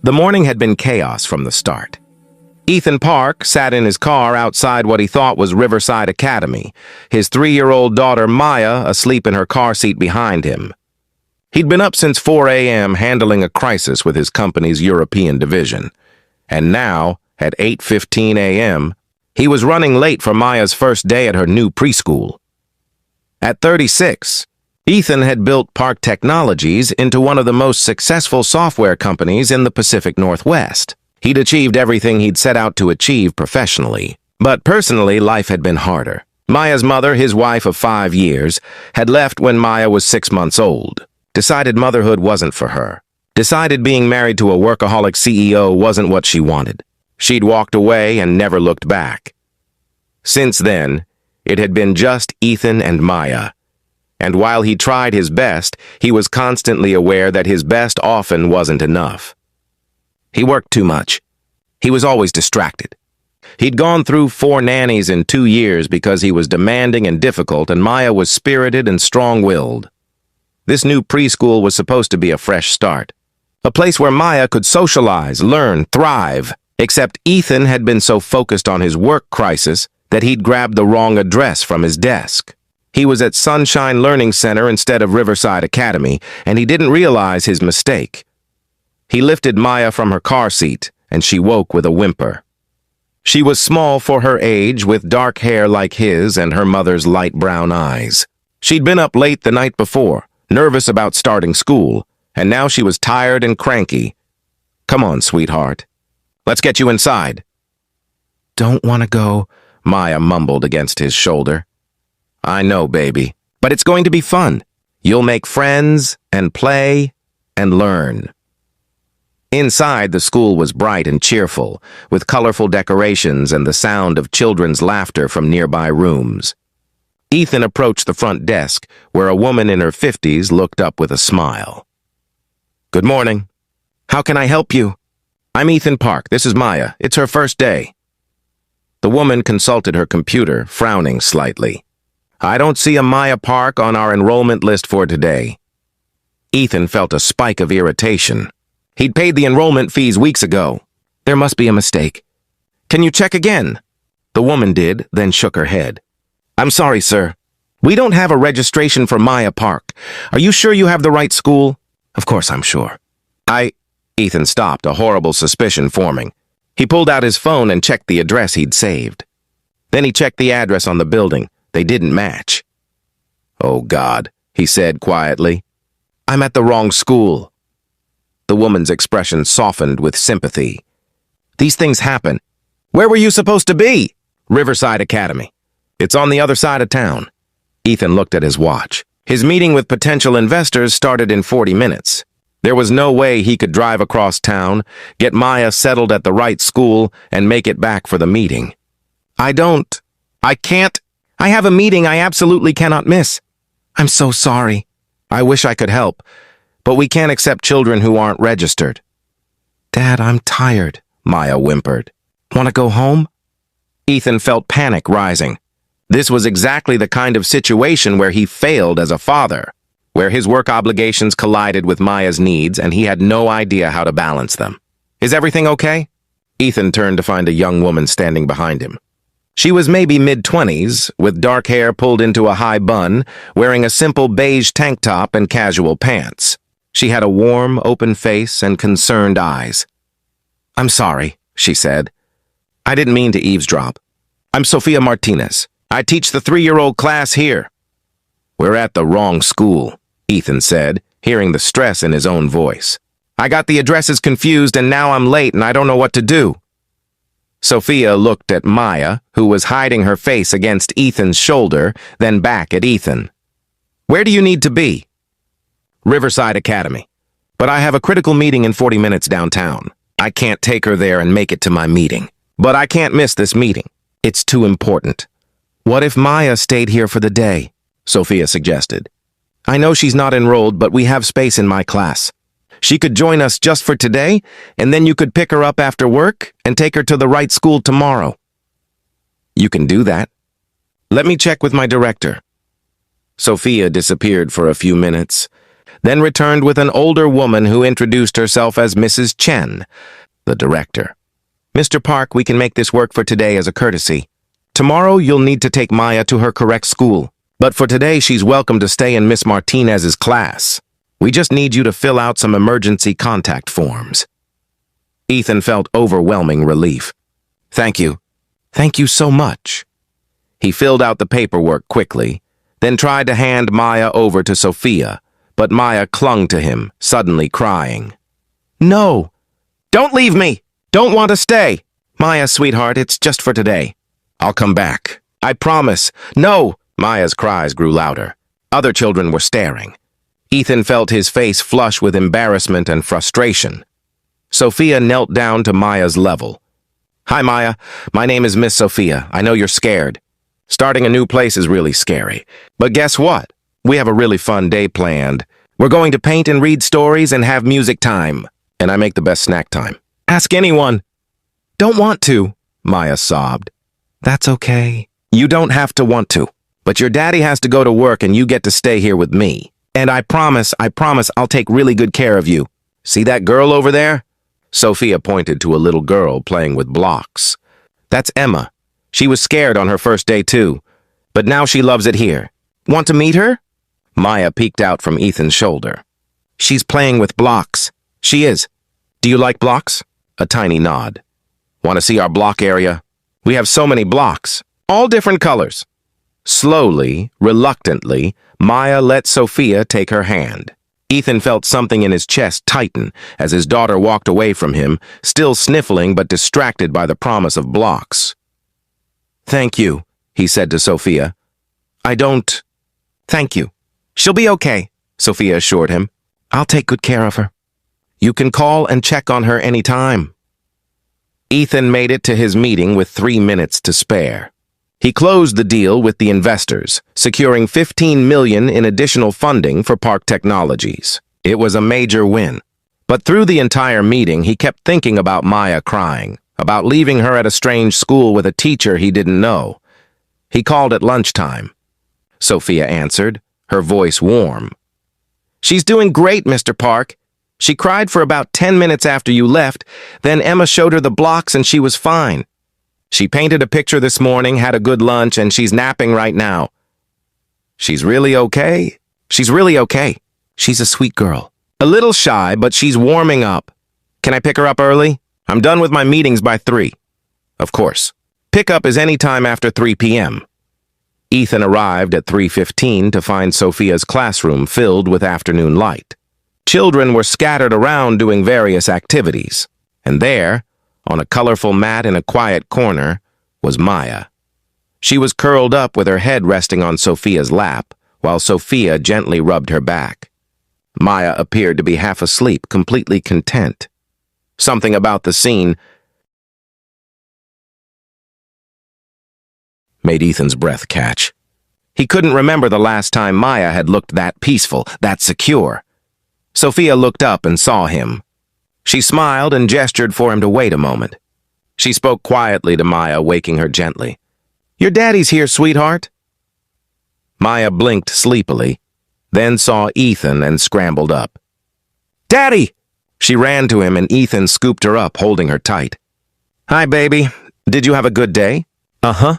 The morning had been chaos from the start. Ethan Park sat in his car outside what he thought was Riverside Academy, his 3-year-old daughter Maya asleep in her car seat behind him. He'd been up since 4 a.m. handling a crisis with his company's European division, and now, at 8:15 a.m., he was running late for Maya's first day at her new preschool. At 36, Ethan had built Park Technologies into one of the most successful software companies in the Pacific Northwest. He'd achieved everything he'd set out to achieve professionally. But personally, life had been harder. Maya's mother, his wife of 5 years, had left when Maya was 6 months old. Decided motherhood wasn't for her. Decided being married to a workaholic CEO wasn't what she wanted. She'd walked away and never looked back. Since then, it had been just Ethan and Maya. And while he tried his best, he was constantly aware that his best often wasn't enough. He worked too much. He was always distracted. He'd gone through 4 nannies in 2 years because he was demanding and difficult, and Maya was spirited and strong-willed. This new preschool was supposed to be a fresh start. A place where Maya could socialize, learn, thrive. Except Ethan had been so focused on his work crisis that he'd grabbed the wrong address from his desk. He was at Sunshine Learning Center instead of Riverside Academy, and he didn't realize his mistake. He lifted Maya from her car seat, and she woke with a whimper. She was small for her age, with dark hair like his and her mother's light brown eyes. She'd been up late the night before, nervous about starting school, and now she was tired and cranky. "Come on, sweetheart. Let's get you inside." "Don't want to go," Maya mumbled against his shoulder. "I know, baby, but it's going to be fun. You'll make friends and play and learn." Inside, the school was bright and cheerful, with colorful decorations and the sound of children's laughter from nearby rooms. Ethan approached the front desk, where a woman in her 50s looked up with a smile. "Good morning. How can I help you?" "I'm Ethan Park. This is Maya. It's her first day." The woman consulted her computer, frowning slightly. "I don't see a Maya Park on our enrollment list for today." Ethan felt a spike of irritation. He'd paid the enrollment fees weeks ago. There must be a mistake. "Can you check again?" The woman did, then shook her head. "I'm sorry, sir. We don't have a registration for Maya Park. Are you sure you have the right school?" "Of course I'm sure." Ethan stopped, a horrible suspicion forming. He pulled out his phone and checked the address he'd saved. Then he checked the address on the building. They didn't match. "Oh, God," he said quietly. "I'm at the wrong school." The woman's expression softened with sympathy. "These things happen. Where were you supposed to be?" "Riverside Academy. It's on the other side of town." Ethan looked at his watch. His meeting with potential investors started in 40 minutes. There was no way he could drive across town, get Maya settled at the right school, and make it back for the meeting. I can't. I have a meeting I absolutely cannot miss. I'm so sorry. I wish I could help, but we can't accept children who aren't registered." "Dad, I'm tired," Maya whimpered. "Want to go home?" Ethan felt panic rising. This was exactly the kind of situation where he failed as a father, where his work obligations collided with Maya's needs and he had no idea how to balance them. "Is everything okay?" Ethan turned to find a young woman standing behind him. She was maybe mid-20s, with dark hair pulled into a high bun, wearing a simple beige tank top and casual pants. She had a warm, open face and concerned eyes. "I'm sorry," she said. "I didn't mean to eavesdrop. I'm Sophia Martinez. I teach the 3-year-old class here." "We're at the wrong school," Ethan said, hearing the stress in his own voice. "I got the addresses confused and now I'm late and I don't know what to do." Sophia looked at Maya, who was hiding her face against Ethan's shoulder, then back at Ethan. "Where do you need to be?" "Riverside Academy. But I have a critical meeting in 40 minutes downtown. I can't take her there and make it to my meeting. But I can't miss this meeting. It's too important." "What if Maya stayed here for the day?" Sophia suggested. "I know she's not enrolled, but we have space in my class. She could join us just for today, and then you could pick her up after work and take her to the right school tomorrow." "You can do that. Let me check with my director." Sophia disappeared for a few minutes. then returned with an older woman who introduced herself as Mrs. Chen, the director. "Mr. Park, we can make this work for today as a courtesy. Tomorrow you'll need to take Maya to her correct school, but for today she's welcome to stay in Miss Martinez's class. We just need you to fill out some emergency contact forms." Ethan felt overwhelming relief. "Thank you. Thank you so much." He filled out the paperwork quickly, then tried to hand Maya over to Sophia, but Maya clung to him, suddenly crying. "No! Don't leave me! Don't want to stay! Maya, sweetheart, it's just for today. I'll come back. I promise. No!" Maya's cries grew louder. Other children were staring. Ethan felt his face flush with embarrassment and frustration. Sophia knelt down to Maya's level. "Hi, Maya. My name is Miss Sophia. I know you're scared. Starting a new place is really scary. But guess what? We have a really fun day planned. We're going to paint and read stories and have music time. And I make the best snack time. Ask anyone." "Don't want to," Maya sobbed. "That's okay. You don't have to want to. But your daddy has to go to work and you get to stay here with me. And I promise I'll take really good care of you. See that girl over there?" Sophia pointed to a little girl playing with blocks. "That's Emma. She was scared on her first day too, but now she loves it here. Want to meet her?" Maya peeked out from Ethan's shoulder. "She's playing with blocks." "She is. Do you like blocks?" A tiny nod. "Want to see our block area? We have so many blocks, all different colors." Slowly, reluctantly, Maya let Sophia take her hand. Ethan felt something in his chest tighten as his daughter walked away from him, still sniffling but distracted by the promise of blocks. "Thank you," he said to Sophia. Thank you. She'll be okay," Sophia assured him. "I'll take good care of her. You can call and check on her any time." Ethan made it to his meeting with 3 minutes to spare. He closed the deal with the investors, securing $15 million in additional funding for Park Technologies. It was a major win. But through the entire meeting, he kept thinking about Maya crying, about leaving her at a strange school with a teacher he didn't know. He called at lunchtime. Sophia answered, her voice warm. "She's doing great, Mr. Park. She cried for about 10 minutes after you left, then Emma showed her the blocks and she was fine. She painted a picture this morning, had a good lunch, and she's napping right now." "She's really okay?" "She's really okay. She's a sweet girl. A little shy, but she's warming up. Can I pick her up early? I'm done with my meetings by 3. "Of course. Pickup is any time after 3 p.m. Ethan arrived at 3:15 to find Sophia's classroom filled with afternoon light. Children were scattered around doing various activities, and there, on a colorful mat in a quiet corner, was Maya. She was curled up with her head resting on Sophia's lap, while Sophia gently rubbed her back. Maya appeared to be half asleep, completely content. Something about the scene made Ethan's breath catch. He couldn't remember the last time Maya had looked that peaceful, that secure. Sophia looked up and saw him. She smiled and gestured for him to wait a moment. She spoke quietly to Maya, waking her gently. "Your daddy's here, sweetheart." Maya blinked sleepily, then saw Ethan and scrambled up. "Daddy!" She ran to him and Ethan scooped her up, holding her tight. "Hi, baby. Did you have a good day?" "Uh-huh.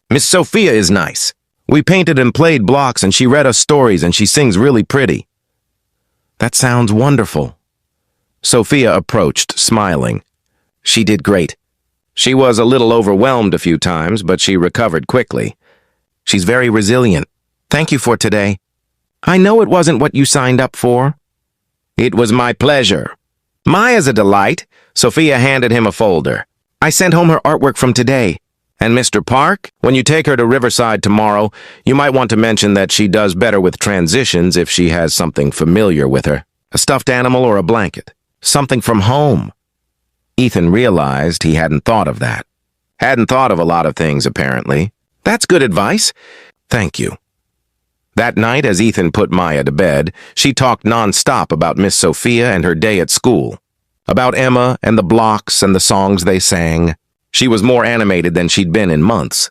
Miss Sophia is nice. We painted and played blocks and she read us stories and she sings really pretty." "That sounds wonderful." Sophia approached, smiling. "She did great. She was a little overwhelmed a few times, but she recovered quickly. She's very resilient. Thank you for today. I know it wasn't what you signed up for." "It was my pleasure." "Maya's a delight." Sophia handed him a folder. "I sent home her artwork from today. And Mr. Park, when you take her to Riverside tomorrow, you might want to mention that she does better with transitions if she has something familiar with her. A stuffed animal or a blanket. Something from home." Ethan realized he hadn't thought of that. Hadn't thought of a lot of things, apparently. "That's good advice. Thank you." That night, as Ethan put Maya to bed, she talked non-stop about Miss Sophia and her day at school. About Emma and the blocks and the songs they sang. She was more animated than she'd been in months.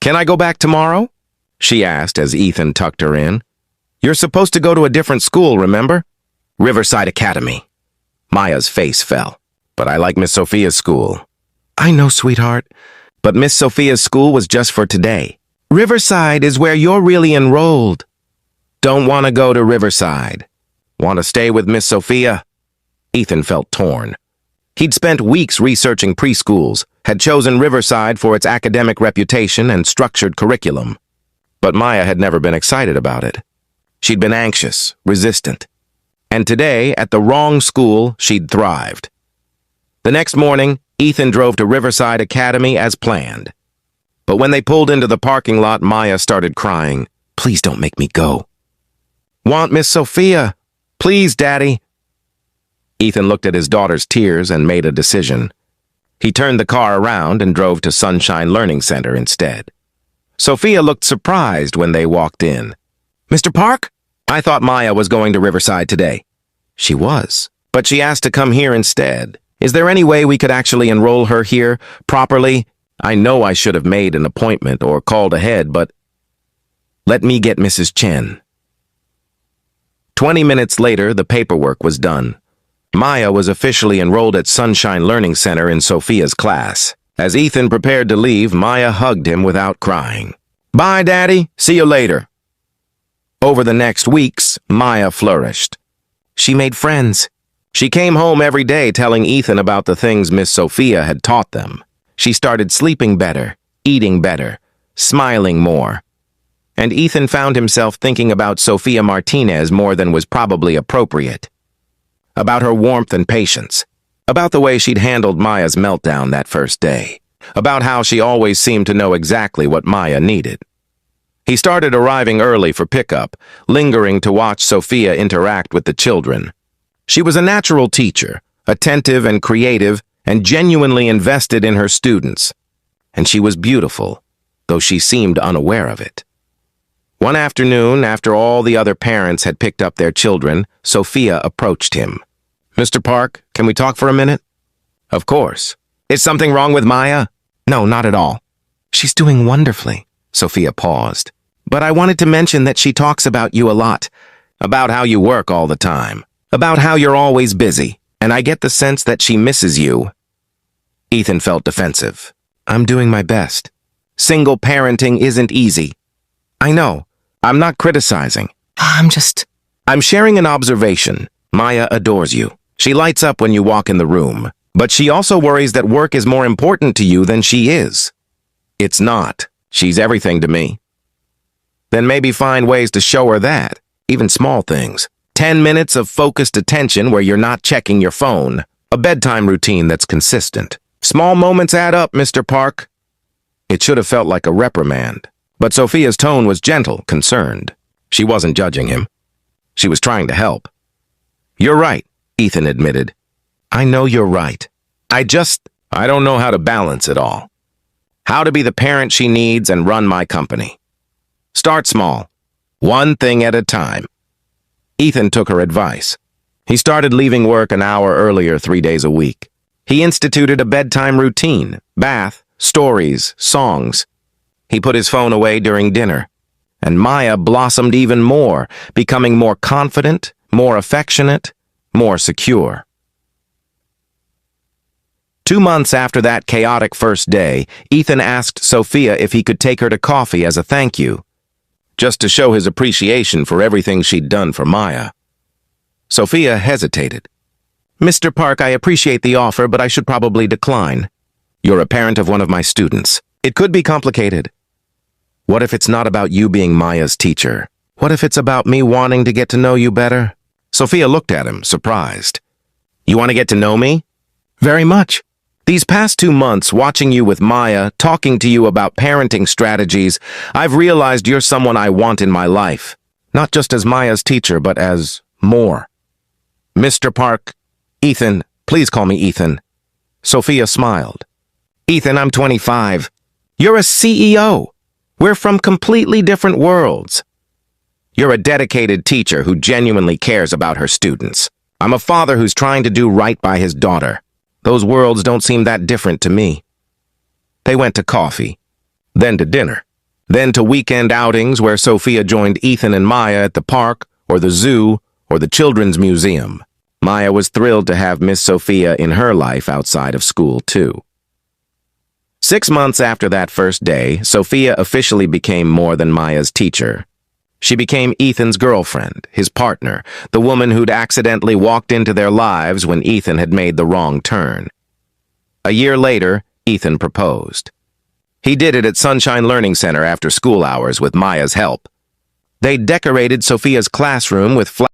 "Can I go back tomorrow?" she asked as Ethan tucked her in. You're supposed to go to a different school, remember? Riverside Academy. Maya's face fell. But I like Miss Sophia's school. I know, sweetheart. But Miss Sophia's school was just for today. Riverside is where you're really enrolled. Don't want to go to Riverside. Want to stay with Miss Sophia? Ethan felt torn. He'd spent weeks researching preschools, had chosen Riverside for its academic reputation and structured curriculum. But Maya had never been excited about it. She'd been anxious, resistant. And today, at the wrong school, she'd thrived. The next morning, Ethan drove to Riverside Academy as planned. But when they pulled into the parking lot, Maya started crying. Please don't make me go. Want Miss Sophia? Please, Daddy. Ethan looked at his daughter's tears and made a decision. He turned the car around and drove to Sunshine Learning Center instead. Sophia looked surprised when they walked in. Mr. Park? I thought Maya was going to Riverside today. She was, but she asked to come here instead. Is there any way we could actually enroll her here properly? I know I should have made an appointment or called ahead, but let me get Mrs. Chen. 20 minutes later, the paperwork was done. Maya was officially enrolled at Sunshine Learning Center in Sophia's class. As Ethan prepared to leave, Maya hugged him without crying. Bye, Daddy. See you later. Over the next weeks, Maya flourished. She made friends. She came home every day telling Ethan about the things Miss Sophia had taught them. She started sleeping better, eating better, smiling more. And Ethan found himself thinking about Sophia Martinez more than was probably appropriate. About her warmth and patience. About the way she'd handled Maya's meltdown that first day. About how she always seemed to know exactly what Maya needed. He started arriving early for pickup, lingering to watch Sophia interact with the children. She was a natural teacher, attentive and creative, and genuinely invested in her students. And she was beautiful, though she seemed unaware of it. One afternoon, after all the other parents had picked up their children, Sophia approached him. Mr. Park, can we talk for a minute? Of course. Is something wrong with Maya? No, not at all. She's doing wonderfully. Sophia paused. But I wanted to mention that she talks about you a lot. About how you work all the time. About how you're always busy. And I get the sense that she misses you. Ethan felt defensive. I'm doing my best. Single parenting isn't easy. I know. I'm not criticizing. I'm sharing an observation. Maya adores you. She lights up when you walk in the room. But she also worries that work is more important to you than she is. It's not. She's everything to me. Then maybe find ways to show her that. Even small things. 10 minutes of focused attention where you're not checking your phone. A bedtime routine that's consistent. Small moments add up, Mr. Park. It should have felt like a reprimand. But Sophia's tone was gentle, concerned. She wasn't judging him. She was trying to help. You're right, Ethan admitted. I know you're right. I don't know how to balance it all. How to be the parent she needs and run my company. Start small. One thing at a time. Ethan took her advice. He started leaving work an hour earlier 3 days a week. He instituted a bedtime routine, bath, stories, songs. He put his phone away during dinner. And Maya blossomed even more, becoming more confident, more affectionate, more secure. 2 months after that chaotic first day, Ethan asked Sophia if he could take her to coffee as a thank you, just to show his appreciation for everything she'd done for Maya. Sophia hesitated. Mr. Park, I appreciate the offer, but I should probably decline. You're a parent of one of my students. It could be complicated. What if it's not about you being Maya's teacher? What if it's about me wanting to get to know you better? Sophia looked at him, surprised. You want to get to know me? Very much. These past 2 months, watching you with Maya, talking to you about parenting strategies, I've realized you're someone I want in my life. Not just as Maya's teacher, but as more. Mr. Park, Ethan, please call me Ethan. Sophia smiled. Ethan, I'm 25. You're a CEO. We're from completely different worlds. You're a dedicated teacher who genuinely cares about her students. I'm a father who's trying to do right by his daughter. Those worlds don't seem that different to me. They went to coffee, then to dinner. Then to weekend outings where Sophia joined Ethan and Maya at the park, or the zoo, or the children's museum. Maya was thrilled to have Miss Sophia in her life outside of school, too. 6 months after that first day, Sophia officially became more than Maya's teacher. She became Ethan's girlfriend, his partner, the woman who'd accidentally walked into their lives when Ethan had made the wrong turn. A year later, Ethan proposed. He did it at Sunshine Learning Center after school hours with Maya's help. They decorated Sophia's classroom with flowers